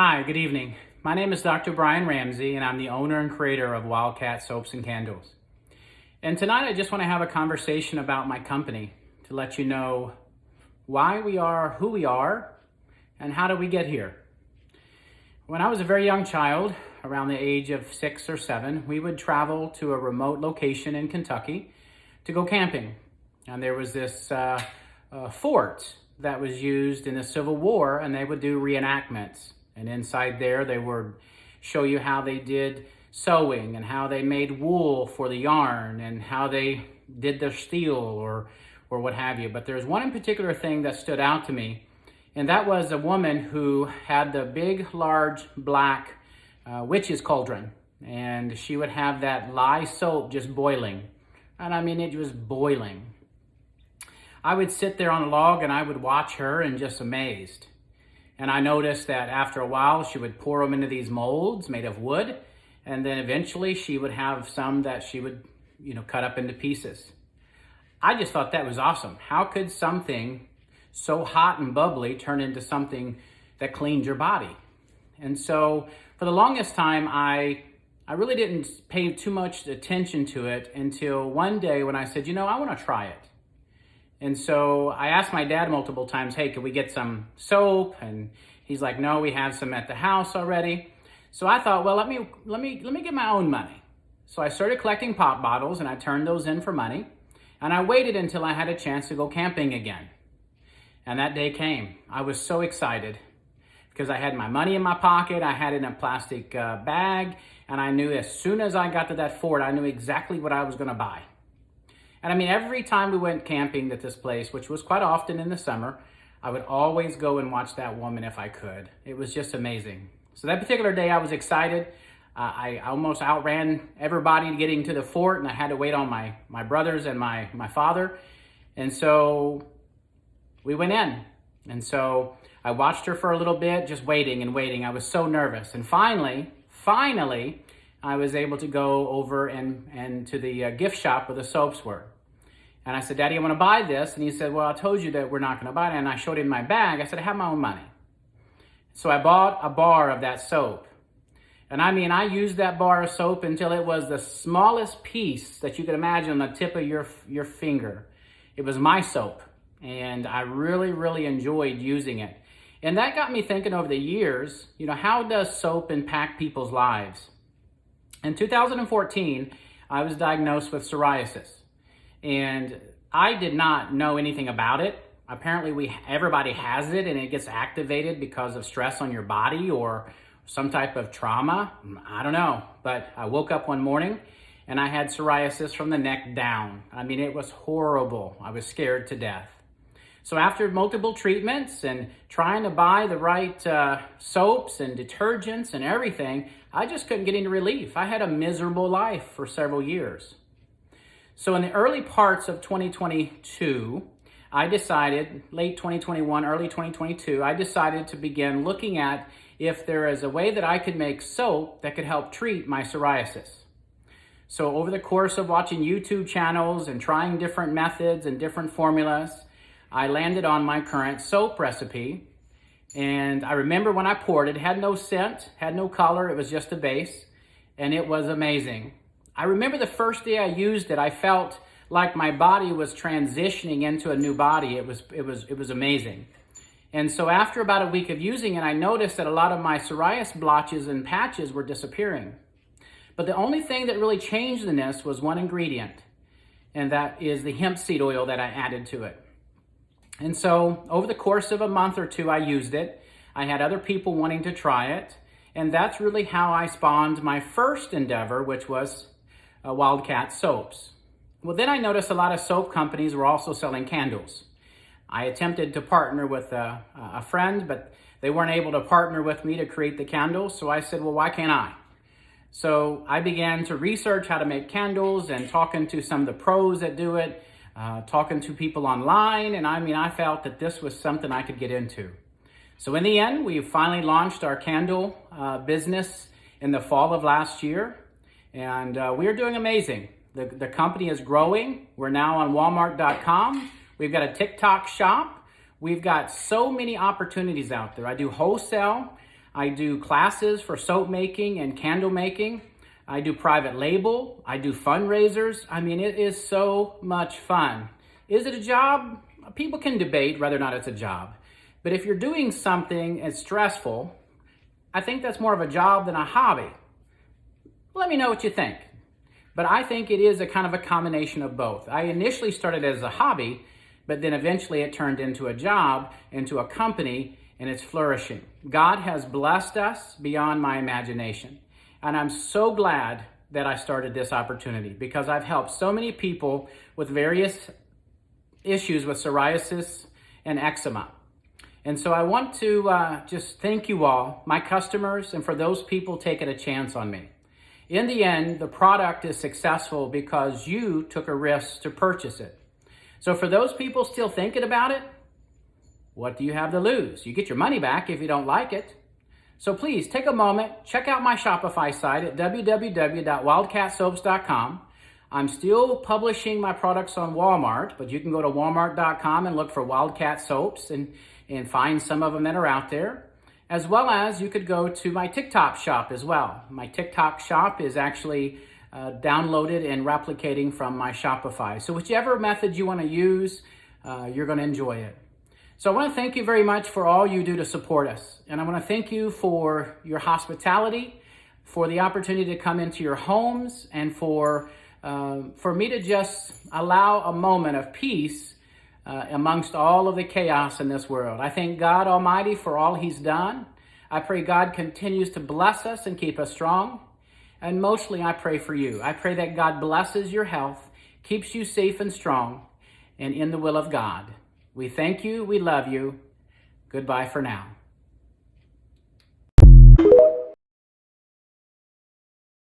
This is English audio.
Hi, good evening. My name is Dr. Brian Ramsey, and I'm the owner and creator of Wildcat Soaps and Candles. And tonight I just want to have a conversation about my company to let you know why we are who we are and how did we get here. When I was a very young child, around the age of 6 or 7, we would travel to a remote location in Kentucky to go camping. And there was this fort that was used in the Civil War, and they would do reenactments. And inside there, they would show you how they did sewing and how they made wool for the yarn and how they did their steel or what have you. But there's one in particular thing that stood out to me, and that was a woman who had the big, large, black witch's cauldron. And she would have that lye soap just boiling. And I mean, it was boiling. I would sit there on a log and I would watch her and just amazed. And I noticed that after a while, she would pour them into these molds made of wood. And then eventually she would have some that she would, cut up into pieces. I just thought that was awesome. How could something so hot and bubbly turn into something that cleaned your body? And so for the longest time, I really didn't pay too much attention to it until one day when I said, I want to try it. And so I asked my dad multiple times, hey, could we get some soap? And he's like, no, we have some at the house already. So I thought, well, let me get my own money. So I started collecting pop bottles and I turned those in for money. And I waited until I had a chance to go camping again. And that day came. I was so excited because I had my money in my pocket. I had it in a plastic bag. And I knew as soon as I got to that fort, I knew exactly what I was going to buy. And I mean, every time we went camping at this place, which was quite often in the summer, I would always go and watch that woman if I could. It was just amazing. So that particular day, I was excited. I almost outran everybody getting to the fort, and I had to wait on my brothers and my father. And so we went in. And so I watched her for a little bit, just waiting and waiting. I was so nervous. And finally, I was able to go over and to the gift shop where the soaps were. And I said, Daddy, I want to buy this. And he said, well, I told you that we're not going to buy it. And I showed him my bag. I said, I have my own money. So I bought a bar of that soap. And I mean, I used that bar of soap until it was the smallest piece that you could imagine on the tip of your finger. It was my soap. And I really, really enjoyed using it. And that got me thinking over the years, how does soap impact people's lives? In 2014, I was diagnosed with psoriasis, and I did not know anything about it. Apparently, everybody has it, and it gets activated because of stress on your body or some type of trauma. I don't know, but I woke up one morning, and I had psoriasis from the neck down. I mean, it was horrible. I was scared to death. So after multiple treatments and trying to buy the right soaps and detergents and everything, I just couldn't get any relief. I had a miserable life for several years. So in the early parts of 2022, late 2021, early 2022, I decided to begin looking at if there is a way that I could make soap that could help treat my psoriasis. So over the course of watching YouTube channels and trying different methods and different formulas, I landed on my current soap recipe. And I remember when I poured it had no scent, had no color, it was just a base, and it was amazing. I remember the first day I used it, I felt like my body was transitioning into a new body. It was amazing. And so after about a week of using it, I noticed that a lot of my psoriasis blotches and patches were disappearing. But the only thing that really changed in this was one ingredient, and that is the hemp seed oil that I added to it. And so over the course of a month or two, I used it. I had other people wanting to try it. And that's really how I spawned my first endeavor, which was Wildcat Soaps. Well, then I noticed a lot of soap companies were also selling candles. I attempted to partner with a friend, but they weren't able to partner with me to create the candles. So I said, well, why can't I? So I began to research how to make candles and talking to some of the pros that do it. Talking to people online, and I felt that this was something I could get into. So in the end, we finally launched our candle business in the fall of last year, and we are doing amazing. The company is growing. We're now on Walmart.com. We've got a TikTok shop. We've got so many opportunities out there. I do wholesale. I do classes for soap making and candle making. I do private label. I do fundraisers. I mean, it is so much fun. Is it a job? People can debate whether or not it's a job. But if you're doing something that's stressful, I think that's more of a job than a hobby. Let me know what you think. But I think it is a kind of a combination of both. I initially started as a hobby, but then eventually it turned into a job, into a company, and it's flourishing. God has blessed us beyond my imagination. And I'm so glad that I started this opportunity because I've helped so many people with various issues with psoriasis and eczema. And so I want to just thank you all, my customers, and for those people taking a chance on me. In the end, the product is successful because you took a risk to purchase it. So for those people still thinking about it, what do you have to lose? You get your money back if you don't like it. So please take a moment, check out my Shopify site at www.wildcatsoaps.com. I'm still publishing my products on Walmart, but you can go to walmart.com and look for Wildcat Soaps and find some of them that are out there. As well as you could go to my TikTok shop as well. My TikTok shop is actually downloaded and replicating from my Shopify. So whichever method you want to use, you're going to enjoy it. So I want to thank you very much for all you do to support us. And I want to thank you for your hospitality, for the opportunity to come into your homes, and for me to just allow a moment of peace amongst all of the chaos in this world. I thank God Almighty for all He's done. I pray God continues to bless us and keep us strong. And mostly I pray for you. I pray that God blesses your health, keeps you safe and strong, and in the will of God. We thank you. We love you. Goodbye for now.